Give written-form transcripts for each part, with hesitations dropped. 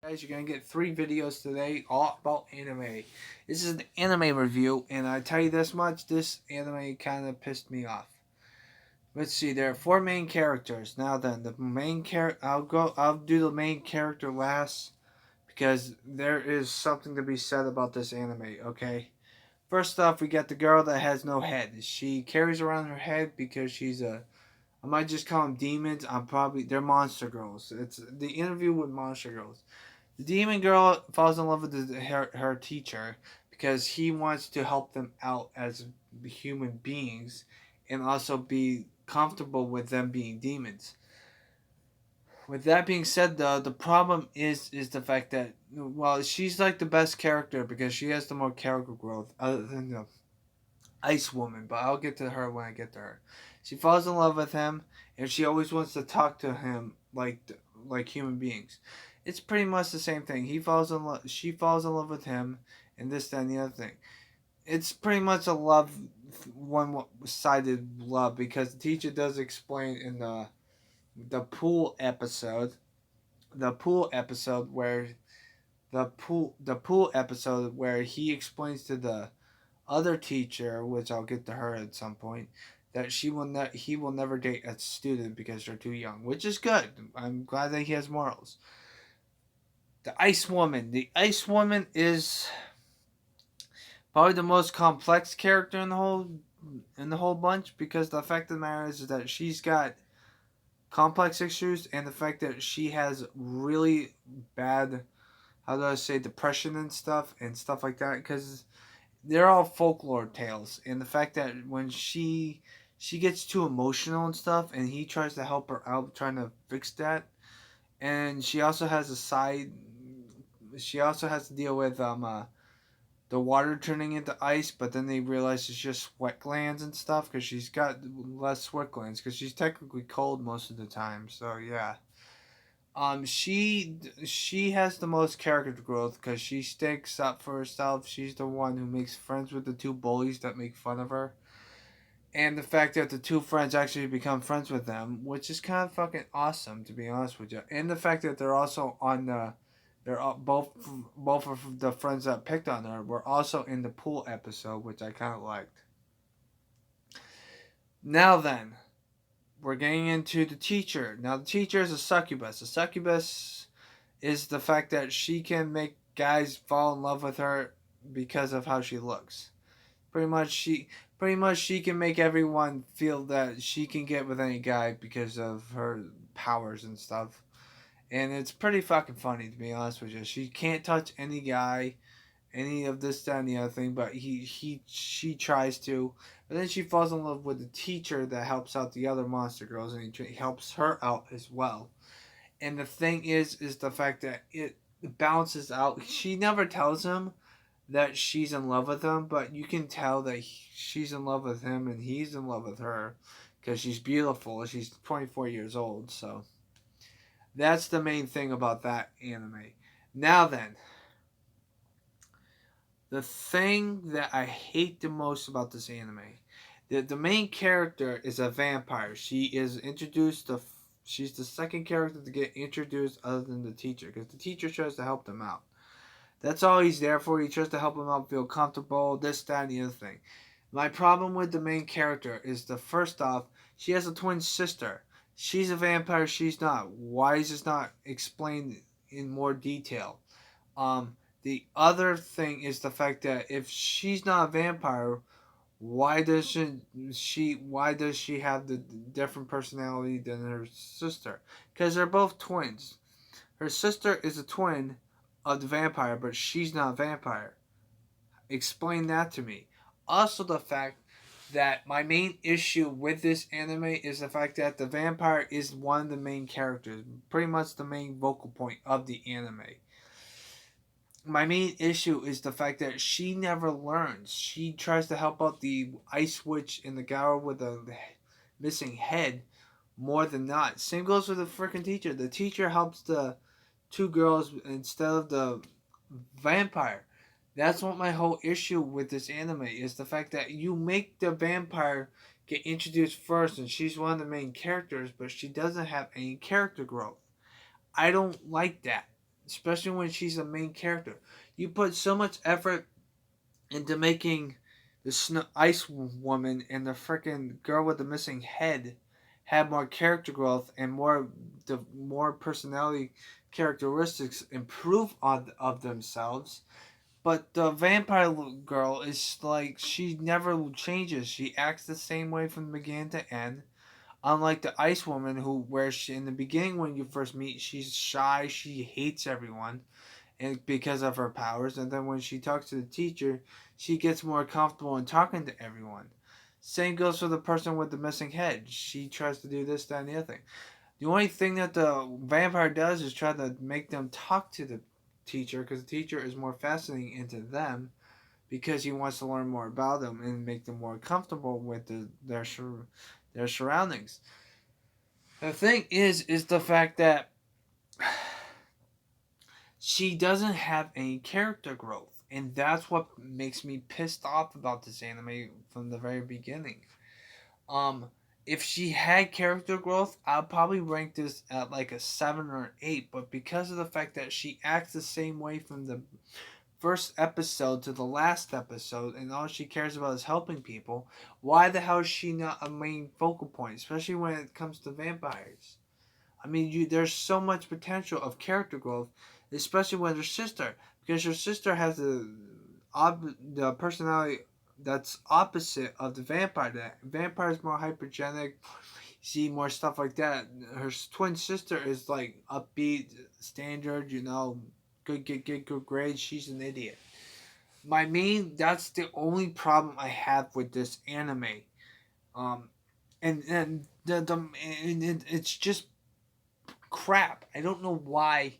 Guys, you're gonna get 3 videos today all about anime. This is an anime review, and I tell you this much: this anime kind of pissed me off. Let's see, there are 4 main characters. Now then, the main character, I'll do the main character last because there is something to be said about this anime. Okay, first off, we got the girl that has no head. She carries around her head because she's a I might just call them demons. They're monster girls. It's the interview with monster girls. The demon girl falls in love with her teacher because he wants to help them out as human beings and also be comfortable with them being demons. With that being said, though, the problem is the fact that she's like the best character because she has the more character growth other than the Ice Woman. But I'll get to her when I get to her. She falls in love with him, and she always wants to talk to him like human beings. It's pretty much the same thing. He falls in love. She falls in love with him, and this, that, and the other thing. It's pretty much a one-sided love because the teacher does explain in the pool episode, the pool episode where the pool episode where he explains to the other teacher, which I'll get to her at some point, that he will never date a student because they're too young, which is good. I'm glad that he has morals. The Ice Woman. The Ice Woman is probably the most complex character in the whole bunch because the fact of the matter is that she's got complex issues and the fact that she has really bad, how do I say, depression and stuff like that, because they're all folklore tales, and the fact that when she gets too emotional and stuff and he tries to help her out trying to fix that, and she also has to deal with the water turning into ice, but then they realize it's just sweat glands and stuff because she's got less sweat glands because she's technically cold most of the time, so yeah. She has the most character growth because she sticks up for herself. She's the one who makes friends with the 2 bullies that make fun of her, and the fact that the 2 friends actually become friends with them, which is kind of fucking awesome to be honest with you. And the fact that they're also on the, they're all, both of the friends that picked on her were also in the pool episode, which I kind of liked. Now then, we're getting into the teacher. Now the teacher is a succubus. A succubus is the fact that she can make guys fall in love with her because of how she looks. Pretty much she can make everyone feel that she can get with any guy because of her powers and stuff. And it's pretty fucking funny to be honest with you. She can't touch any guy, any of this, that, and the other thing, but she tries to. But then she falls in love with the teacher that helps out the other monster girls, and he helps her out as well. And the thing is the fact that it balances out. She never tells him that she's in love with him, but you can tell that she's in love with him and he's in love with her because she's beautiful. She's 24 years old, so that's the main thing about that anime. Now then, the thing that I hate the most about this anime, the main character is a vampire. She is introduced to. She's the second character to get introduced other than the teacher because the teacher tries to help them out. That's all he's there for. He tries to help him out feel comfortable, this, that, and the other thing. My problem with the main character is the first off, she has a twin sister. She's a vampire, she's not. Why is this not explained in more detail? The other thing is the fact that if she's not a vampire, why does she have the different personality than her sister? Because they're both twins. Her sister is a twin of the vampire, but she's not a vampire. Explain that to me. Also, the fact that my main issue with this anime is the fact that the vampire is one of the main characters, pretty much the main vocal point of the anime. My main issue is the fact that she never learns. She tries to help out the ice witch and the girl with the missing head more than not. Same goes with the freaking teacher. The teacher helps the 2 girls instead of the vampire. That's what my whole issue with this anime is the fact that you make the vampire get introduced first and she's one of the main characters, but she doesn't have any character growth. I don't like that. especially when she's a main character. You put so much effort into making the ice woman and the freaking girl with the missing head have more character growth and more personality characteristics improve on of themselves. But the vampire girl is like she never changes. She acts the same way from beginning to end. Unlike the ice woman, where she in the beginning when you first meet, she's shy. She hates everyone and because of her powers, and then when she talks to the teacher, she gets more comfortable in talking to everyone. Same goes for the person with the missing head. She tries to do this, that, and the other thing. The only thing that the vampire does is try to make them talk to the teacher because the teacher is more fascinating into them because he wants to learn more about them and make them more comfortable with their surroundings. The thing is the fact that she doesn't have any character growth, and that's what makes me pissed off about this anime from the very beginning. Um, if she had character growth, I'll probably rank this at like a 7 or 8. But because of the fact that she acts the same way from the first episode to the last episode, and all she cares about is helping people, why the hell is she not a main focal point, especially when it comes to vampires? I mean, there's so much potential of character growth, especially with her sister, because her sister has the personality that's opposite of the vampire. The vampire is more hypergenic, see more stuff like that. Her twin sister is like upbeat, standard, get good grades. She's an idiot. That's the only problem I have with this anime. Um, and it's just crap. I don't know why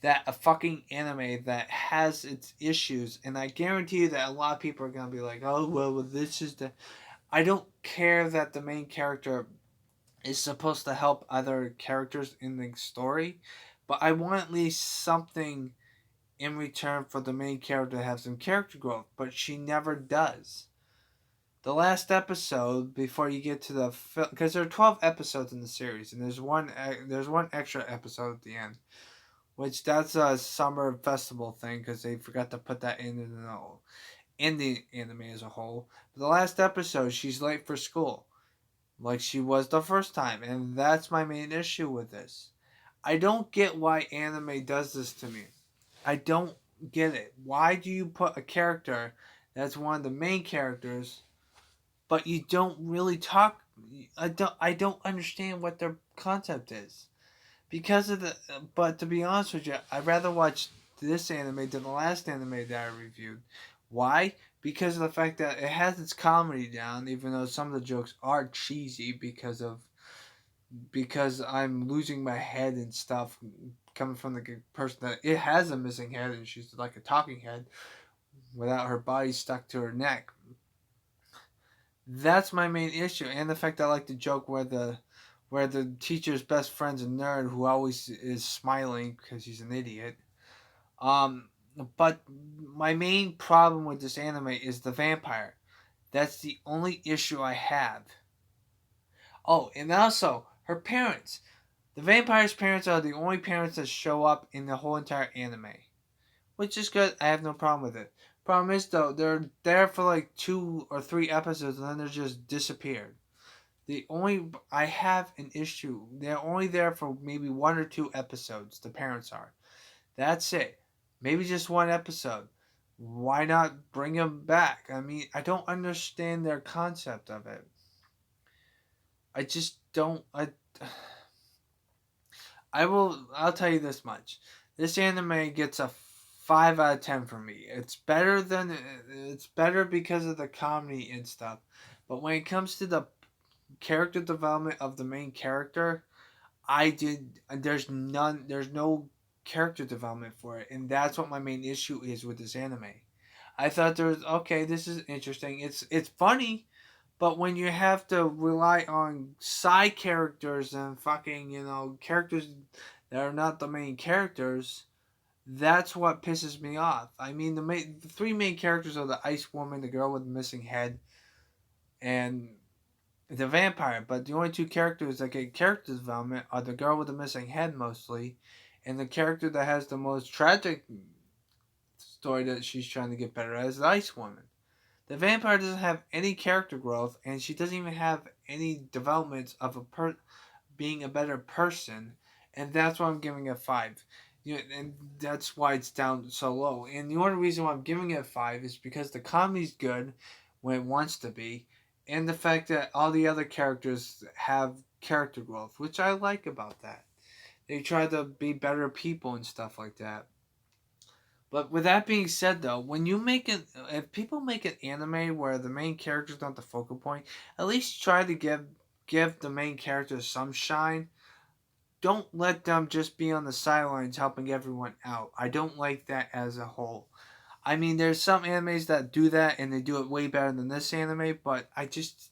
that a fucking anime that has its issues, and I guarantee you that a lot of people are gonna be like, "Oh well, this is the." I don't care that the main character is supposed to help other characters in the story, but I want at least something in return for the main character to have some character growth, but she never does. The last episode before you get to the film, because there are 12 episodes in the series, and there's one extra episode at the end, which that's a summer festival thing because they forgot to put that in the anime as a whole. But the last episode, she's late for school, like she was the first time, and that's my main issue with this. I don't get why anime does this to me. I don't get it. Why do you put a character that's one of the main characters, but you don't really talk? I don't understand what their concept is because of the. But to be honest with you, I'd rather watch this anime than the last anime that I reviewed. Why? Because of the fact that it has its comedy down, even though some of the jokes are cheesy because I'm losing my head and stuff coming from the person that it has a missing head and she's like a talking head without her body stuck to her neck. That's my main issue, and the fact that I like the joke where the teacher's best friend's a nerd who always is smiling because he's an idiot. Um, but my main problem with this anime is the vampire. That's the only issue I have. Oh, and also her parents. The vampire's parents are the only parents that show up in the whole entire anime, which is good. I have no problem with it. Problem is though, they're there for like 2 or 3 episodes and then they're just disappeared. The only I have an issue. They're only there for maybe 1 or 2 episodes. The parents are. That's it. Maybe just one episode. Why not bring them back? I mean, I don't understand their concept of it. I just don't. I'll tell you this much. This anime gets a 5 out of 10 for me. It's better because of the comedy and stuff. But when it comes to the character development of the main character, there's no character development for it, and that's what my main issue is with this anime. I thought there was okay, this is interesting. It's funny, but when you have to rely on side characters and fucking, characters that are not the main characters, that's what pisses me off. I mean, the 3 main characters are the ice woman, the girl with the missing head, and the vampire. But the only 2 characters that get character development are the girl with the missing head mostly, And the character that has the most tragic story that she's trying to get better at is the Ice Woman. The vampire doesn't have any character growth, and she doesn't even have any developments of being a better person, and that's why I'm giving it 5. And that's why it's down so low. And the only reason why I'm giving it 5 is because the comedy's good when it wants to be, and the fact that all the other characters have character growth, which I like about that. They try to be better people and stuff like that. But with that being said, though, when you make it, if people make an anime where the main character is not the focal point, at least try to give the main characters some shine. Don't let them just be on the sidelines helping everyone out. I don't like that as a whole. I mean, there's some animes that do that and they do it way better than this anime, but it's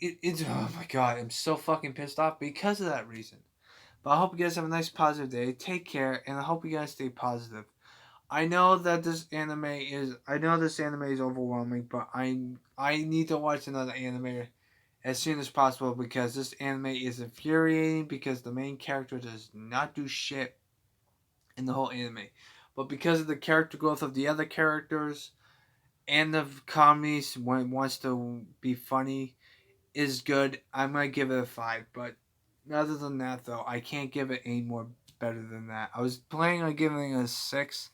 oh my god, I'm so fucking pissed off because of that reason. But I hope you guys have a nice positive day. Take care, and I hope you guys stay positive. I know this anime is overwhelming, but I need to watch another anime as soon as possible because this anime is infuriating because the main character does not do shit in the whole anime. But because of the character growth of the other characters and the comedies when it wants to be funny is good, I'm gonna give it a 5. But other than that though, I can't give it any more better than that. I was planning on giving it a 6,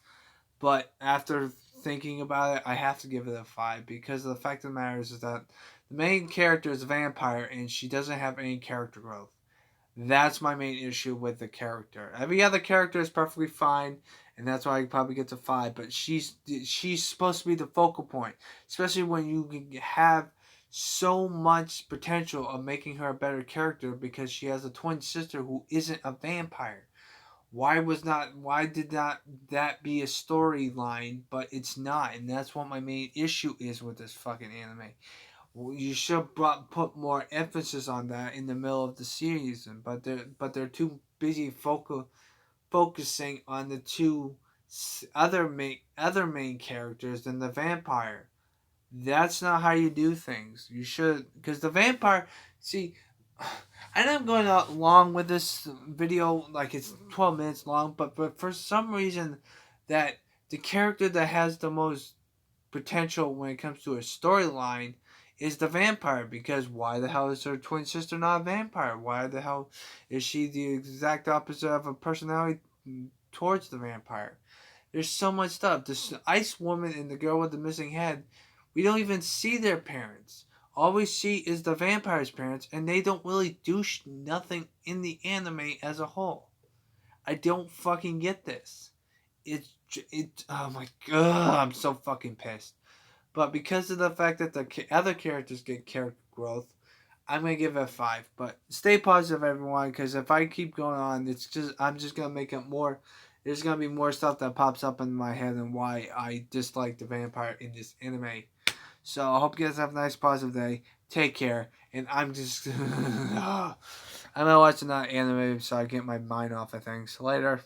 but after thinking about it, I have to give it a 5 because the fact of the matter is that the main character is a vampire and she doesn't have any character growth. That's my main issue with the character. Every other character is perfectly fine, and that's why I probably get to 5. But she's supposed to be the focal point, especially when you have so much potential of making her a better character because she has a twin sister who isn't a vampire. Why did not that be a storyline, but it's not, and that's what my main issue is with this fucking anime. Well, you should put more emphasis on that in the middle of the season, but they're too busy focusing on the two other main characters than the vampire. That's not how you do things. You should, because the vampire. See, I know I'm going out long with this video, like it's 12 minutes long, but for some reason, that the character that has the most potential when it comes to a storyline is the vampire. Because why the hell is her twin sister not a vampire? Why the hell is she the exact opposite of a personality towards the vampire? There's so much stuff. This Ice Woman and the girl with the missing head, we don't even see their parents. All we see is the vampire's parents, and they don't really do nothing in the anime as a whole. I don't fucking get this. Oh my god, I'm so fucking pissed. But because of the fact that the other characters get character growth, I'm gonna give it a 5. But stay positive, everyone, because if I keep going on, I'm just gonna make it more. There's gonna be more stuff that pops up in my head and why I dislike the vampire in this anime. So I hope you guys have a nice positive day. Take care, and I'm just I'm gonna watch another anime so I get my mind off of things. Later.